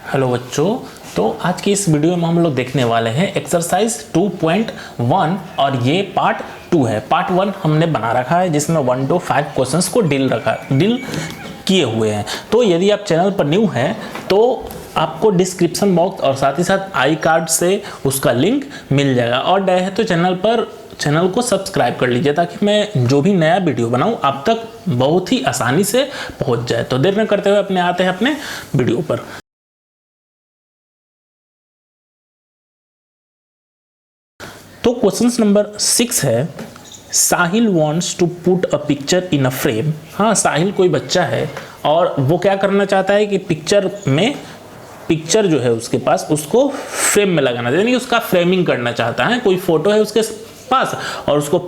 Hello बच्चों, तो आज की इस वीडियो में हम लोग देखने वाले हैं एक्सरसाइज 2.1 और ये पार्ट 2 है। पार्ट 1 हमने बना रखा है जिसमें 1 to 5 क्वेश्चंस को डील किए हुए हैं। तो यदि आप चैनल पर न्यू हैं तो आपको डिस्क्रिप्शन बॉक्स और साथ ही साथ आई कार्ड से उसका लिंक मिल जाएगा, और नए है तो चैनल को सब्सक्राइब कर लीजिए ताकि मैं जो भी नया वीडियो बनाऊं आप तक बहुत ही आसानी से पहुंच जाए। तो देर न करते हुए आते हैं अपने वीडियो पर। तो क्वेश्चन नंबर 6 है, Sahil wants to put a picture in a frame. हाँ, साहिल कोई बच्चा है और वो क्या करना चाहता है कि पिक्चर जो है उसके पास उसको फ्रेम में लगाना, यानी उसका फ्रेमिंग करना चाहता है। कोई फोटो है उसके पास और उसको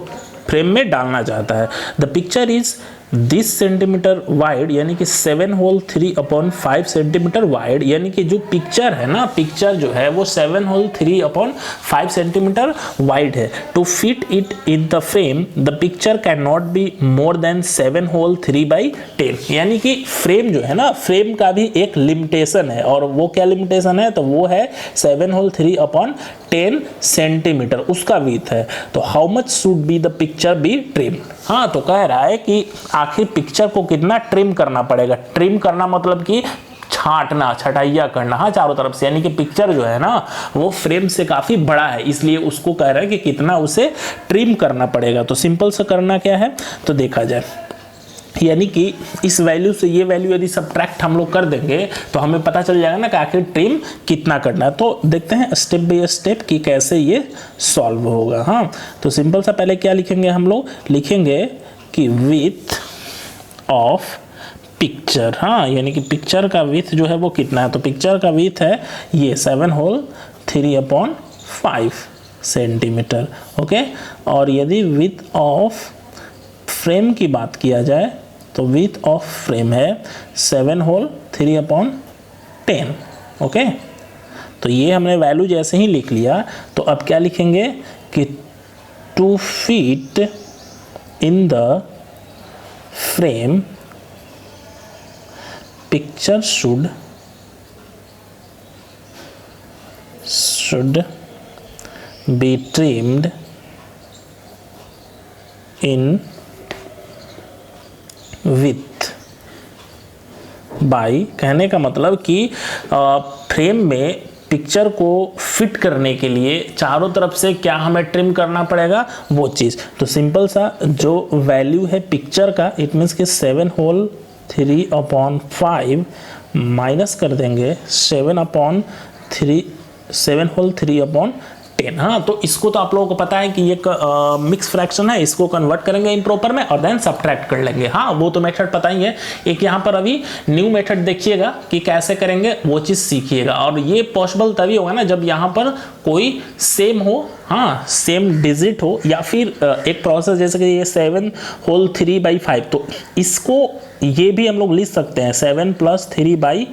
फ्रेम में डालना चाहता है। The picture is this centimetre wide, यानी कि 7 होल 3/5 सेंटीमीटर वाइड, यानी कि जो पिक्चर है ना, पिक्चर जो है वो 7 होल 3/5 सेंटीमीटर वाइड है। To fit it in the frame the picture can not be more than 7 whole 3/10, यानी कि फ्रेम जो है ना, फ्रेम का भी एक लिमिटेशन है, और वो क्या लिमिटेशन है, तो वो है 7 होल 3/10 सेंटीमीटर उसका विड्थ है। तो how much should be the picture be trim. हाँ, तो कह रहा है कि आखिर पिक्चर को कितना ट्रिम करना पड़ेगा। ट्रिम करना मतलब कि छांटना, छटाइया करना, हाँ, चारों तरफ से, यानी कि पिक्चर जो है ना वो फ्रेम से काफी बड़ा है, इसलिए उसको कह रहा है कि कितना उसे ट्रिम करना पड़ेगा। तो सिंपल से करना क्या है, तो देखा जाए, यानी कि इस वैल्यू से ये वैल्यू यदि सब्ट्रैक्ट हम लोग कर देंगे तो हमें पता चल जाएगा ना कि आखिर ट्रिम कितना करना है। तो देखते हैं स्टेप बाय स्टेप कि कैसे ये सॉल्व होगा। हाँ, तो सिंपल सा पहले क्या लिखेंगे, हम लोग लिखेंगे कि विड्थ ऑफ पिक्चर। हाँ, यानी कि पिक्चर का विड्थ जो है वो कितना है, तो पिक्चर का विड्थ है ये 7 होल 3/5 सेंटीमीटर। ओके, और यदि विड्थ ऑफ फ्रेम की बात किया जाए तो विड्थ ऑफ फ्रेम है 7 होल 3/10। ओके, तो ये हमने वैल्यू जैसे ही लिख लिया, तो अब क्या लिखेंगे कि to fit in the frame picture should be trimmed in with by, कहने का मतलब कि फ्रेम में पिक्चर को फिट करने के लिए चारों तरफ से क्या हमें ट्रिम करना पड़ेगा, वो चीज़। तो सिंपल सा जो वैल्यू है पिक्चर का, इट मीन्स कि 7 होल 3/5 माइनस कर देंगे 7 होल 3/10। हाँ, तो इसको तो आप लोगों को पता है कि ये मिक्स फ्रैक्शन है, इसको कन्वर्ट करेंगे इम्प्रॉपर में और देन सब्ट्रैक्ट कर लेंगे। हाँ, वो तो मेथड पता ही है। एक यहाँ पर अभी न्यू मेथड देखिएगा कि कैसे करेंगे, वो चीज़ सीखिएगा। और ये पॉसिबल तभी होगा ना जब यहाँ पर कोई सेम हो, हाँ, सेम डिजिट हो, या फिर एक प्रोसेस जैसे कि ये 7 होल 3/5, तो इसको ये भी हम लोग लिख सकते हैं 7 + 3/5।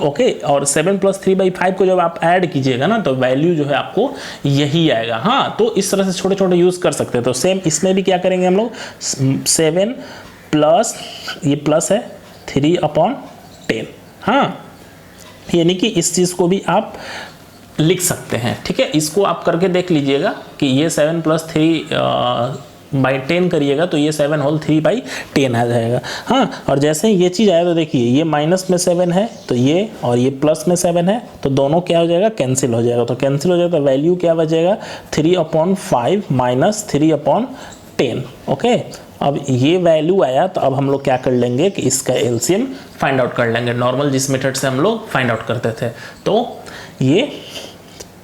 ओके, और 7 + 3/5 को जब आप ऐड कीजिएगा ना तो वैल्यू जो है आपको यही आएगा। हाँ, तो इस तरह से छोटे छोटे यूज कर सकते हैं। तो सेम इसमें भी क्या करेंगे हम लोग, 7 प्लस, ये प्लस है 3/10। हाँ, यानी कि इस चीज को भी आप लिख सकते हैं। ठीक है, इसको आप करके देख लीजिएगा कि ये 7 + 3/10 करिएगा तो ये 7 होल 3/10 आ जाएगा। हाँ, और जैसे ही ये चीज़ आए तो देखिए ये माइनस में 7 है तो ये, और ये प्लस में 7 है तो दोनों क्या हो जाएगा, कैंसिल हो जाएगा। तो कैंसिल हो जाएगा तो वैल्यू क्या बचेगा, 3/5 माइनस 3/10। ओके, अब ये वैल्यू आया तो अब हम लोग क्या कर लेंगे कि इसका एलसीएम फाइंड आउट कर लेंगे, नॉर्मल जिस मेथड से हम लोग फाइंड आउट करते थे। तो ये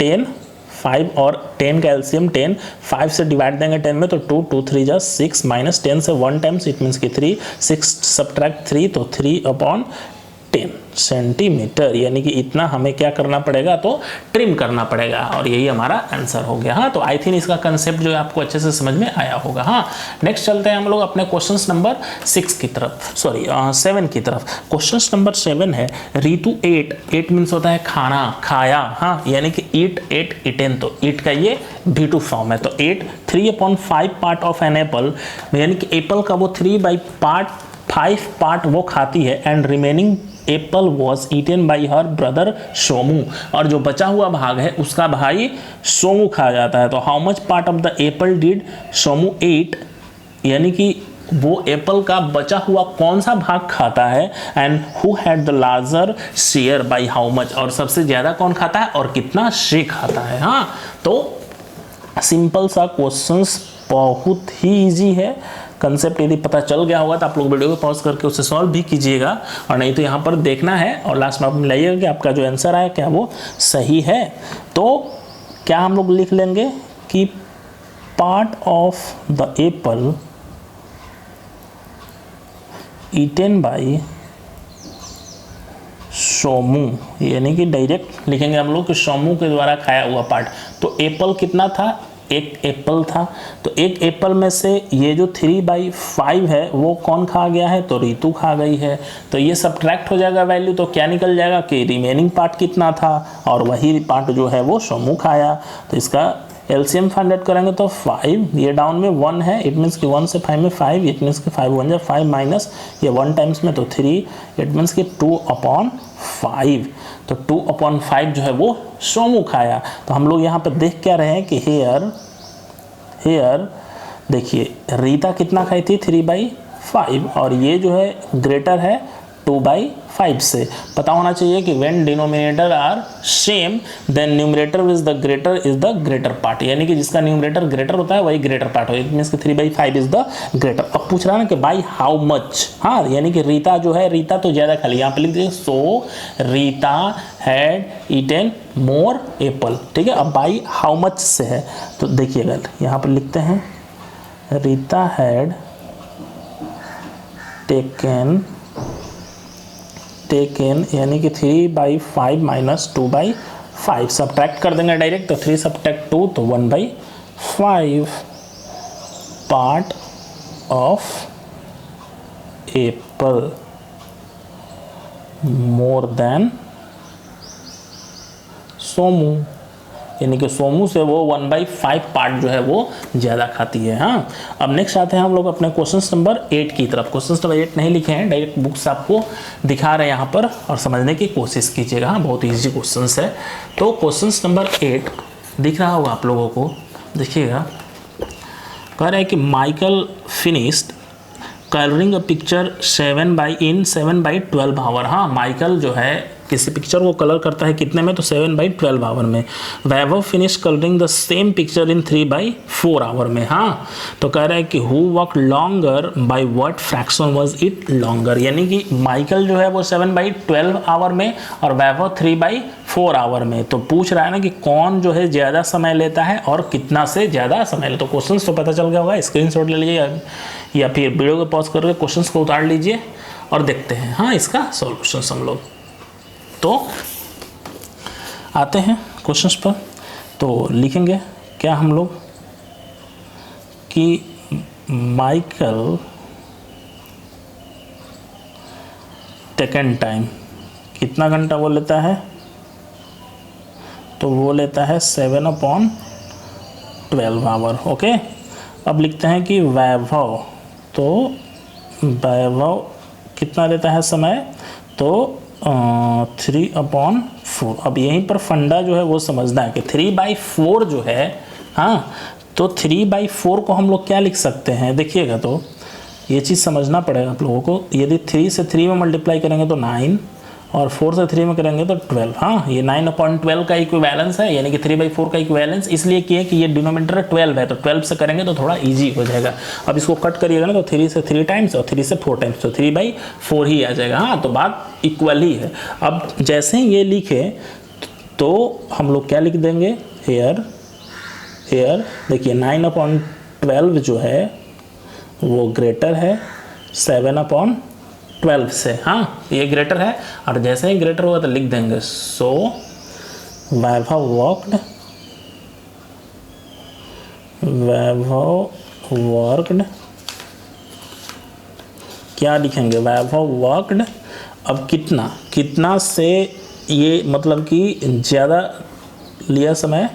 10, 5 और 10 का एलसीएम 10, 5 से डिवाइड देंगे 10 में तो 2, 2 3 जा 6, माइनस 10 से 1 टाइम्स, इट मीन्स कि 3, 6 सब्ट्रैक्ट 3 तो 3/10 सेंटीमीटर, यानी कि इतना हमें क्या करना पड़ेगा, तो ट्रिम करना पड़ेगा, और यही हमारा आंसर हो गया। हाँ, तो आई थिंक इसका कंसेप्ट जो है आपको अच्छे से समझ में आया होगा। हाँ, नेक्स्ट चलते हैं हम लोग अपने क्वेश्चन नंबर 6 की तरफ, सॉरी 7 की तरफ। क्वेश्चन नंबर 7 है, रितु एट मीन्स होता है खाना, खाया। हाँ, यानी कि ईट इटेन, तो ईट का ये V2 फॉर्म है। तो 8 3/5 पार्ट ऑफ एन एप्पल, यानी कि एप्पल का वो 3/5 पार्ट वो खाती है, and remaining Apple was eaten by her brother Somu, और जो बचा हुआ भाग है उसका भाई सोमू खा जाता है। तो how much part of the apple did Somu ate, यानी कि वो एप्पल का बचा हुआ कौन सा भाग खाता है, and who had the larger share by how much, और सबसे ज़्यादा कौन खाता है और कितना शेयर खाता है। हाँ, तो सिंपल सा क्वेश्चंस, बहुत ही इजी है। कंसेप्ट यदि पता चल गया होगा तो आप लोग वीडियो को पॉज करके उसे सॉल्व भी कीजिएगा, और नहीं तो यहाँ पर देखना है और लास्ट में आप मिलाइएगा कि आपका जो आंसर आया क्या वो सही है। तो क्या हम लोग लिख लेंगे कि part of the Apple eaten by Somu, यानी कि डायरेक्ट लिखेंगे हम लोग कि सोमू के द्वारा खाया हुआ पार्ट। तो एप्पल कितना था, एक एप्पल था, तो एक एप्पल में से ये जो 3/5 है वो कौन खा गया है, तो रीतू खा गई है। तो ये सब्ट्रैक्ट हो जाएगा वैल्यू, तो क्या निकल जाएगा कि रिमेनिंग पार्ट कितना था, और वही पार्ट जो है वो सोमू खाया। तो इसका एलसीएम फाइंड आउट करेंगे तो 5, ये डाउन में 1 है, इट मीन्स कि 1 से 5 में 5, इट मीन्स कि 5 1 जा 5 माइनस ये 1 टाइम्स में तो 3, इट मीन्स कि 2/5। तो 2/5 जो है वो सोमू खाया। तो हम लोग यहाँ पर देख क्या रहे हैं कि हेयर देखिए रीता कितना खाई थी, 3/5, और ये जो है ग्रेटर है 2/5 से। पता होना चाहिए कि when denominator are same then numerator is the greater part, यानी कि जिसका न्यूमरेटर ग्रेटर होता है वही ग्रेटर पार्ट हो, इट मीन्स कि 3/5 इज द ग्रेटर। अब पूछ रहा है ना कि बाई हाउ मच, हाँ, यानी कि रीता जो है, रीता तो ज़्यादा खा ली, यहाँ पे लिख दीजिए so Rita had eaten more apple, ठीक है। अब बाई हाउ मच से है, तो देखिएगा यहाँ पर लिखते हैं रीता हैड टेकन यानी कि 3/5 माइनस 2/5, सब्ट्रैक्ट कर देंगे डायरेक्ट, तो 3 सब्ट्रैक्ट 2 तो 1/5 part of Apple more than Somu, यानी कि सोमू से वो 1/5 पार्ट जो है वो ज़्यादा खाती है। हाँ, अब नेक्स्ट आते हैं हम लोग अपने क्वेश्चन नंबर 8 की तरफ। क्वेश्चन नंबर 8 नहीं लिखे हैं, डायरेक्ट बुक्स आपको दिखा रहे हैं यहाँ पर, और समझने की कोशिश कीजिएगा। हाँ, बहुत ईजी क्वेश्चन है। तो क्वेश्चन नंबर 8 दिख रहा होगा आप लोगों को, देखिएगा। कह रहा है कि Michael finished colouring a picture 7/12 hour. हाँ, माइकल जो है किसी पिक्चर को कलर करता है कितने में, तो 7/12 आवर में। Vaibhav finish colouring the same picture in 3/4 hour में। हाँ, तो कह रहा है कि who work longer by what fraction was it longer, यानी कि माइकल जो है वो 7/12 आवर में और वैभव 3/4 आवर में। तो पूछ रहा है ना कि कौन जो है ज़्यादा समय लेता है और कितना से ज़्यादा समय लेता है। तो क्वेश्चन तो पता चल गया होगा, स्क्रीनशॉट ले लीजिए या फिर वीडियो को पॉज करके क्वेश्चन को उतार लीजिए और देखते हैं हाँ इसका सॉल्यूशन हम लोग। तो आते हैं क्वेश्चंस पर, तो लिखेंगे क्या हम लोग कि माइकल टेकन टाइम कितना घंटा वो लेता है, तो वो लेता है 7/12 आवर। ओके, अब लिखते हैं कि वैभव, तो वैभव कितना लेता है समय, तो 3/4। अब यहीं पर फंडा जो है वो समझना है कि 3/4 जो है, हाँ, तो 3/4 को हम लोग क्या लिख सकते हैं, देखिएगा। तो ये चीज़ समझना पड़ेगा आप लोगों को। यदि 3 से 3 में मल्टीप्लाई करेंगे तो 9, और 4 से 3 में करेंगे तो 12। हाँ, ये 9/12 का इक्विवेलेंस है, यानी कि 3/4 का इक्विवेलेंस इसलिए किया कि ये डिनोमिनेटर 12 है, तो 12 से करेंगे तो थोड़ा इजी हो जाएगा। अब इसको कट करिएगा ना, तो 3 से 3 टाइम्स और 3 से 4 टाइम्स, तो 3/4 ही आ जाएगा। हाँ, तो बात इक्वल ही है। अब जैसे ही ये लिखे तो हम लोग क्या लिख देंगे, हेयर देखिए 9/12 जो है वो ग्रेटर है 7/12 से। हाँ, ये ग्रेटर है, और जैसे ही ग्रेटर होगा तो लिख देंगे सो वैभव वर्कड, क्या लिखेंगे, वैभव वर्कड। अब कितना से ये मतलब कि ज़्यादा लिया समय,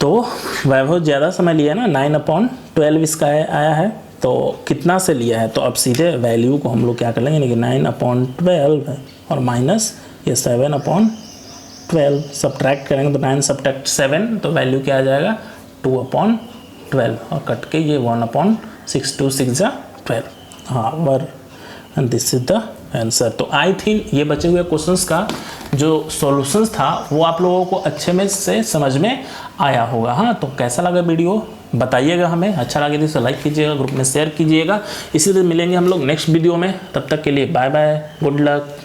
तो वैभव ज़्यादा समय लिया ना, 9/12 इसका आया है, तो कितना से लिया है, तो अब सीधे वैल्यू को हम लोग क्या कर लेंगे कि 9/12 है और माइनस ये 7/12 सब्ट्रैक्ट करेंगे तो 9 सब्ट्रैक्ट 7 तो वैल्यू क्या आ जाएगा 2/12 और कट के ये 1/6 2 6 12। हाँ were and this is the answer. तो आई थिंक ये बचे हुए क्वेश्चंस का जो सॉल्यूशंस था वो आप लोगों को अच्छे में से समझ में आया होगा। हाँ, तो कैसा लगा वीडियो बताइएगा हमें, अच्छा लगे तो लाइक कीजिएगा, ग्रुप में शेयर कीजिएगा। इसी तरह मिलेंगे हम लोग नेक्स्ट वीडियो में, तब तक के लिए बाय बाय, गुड लक।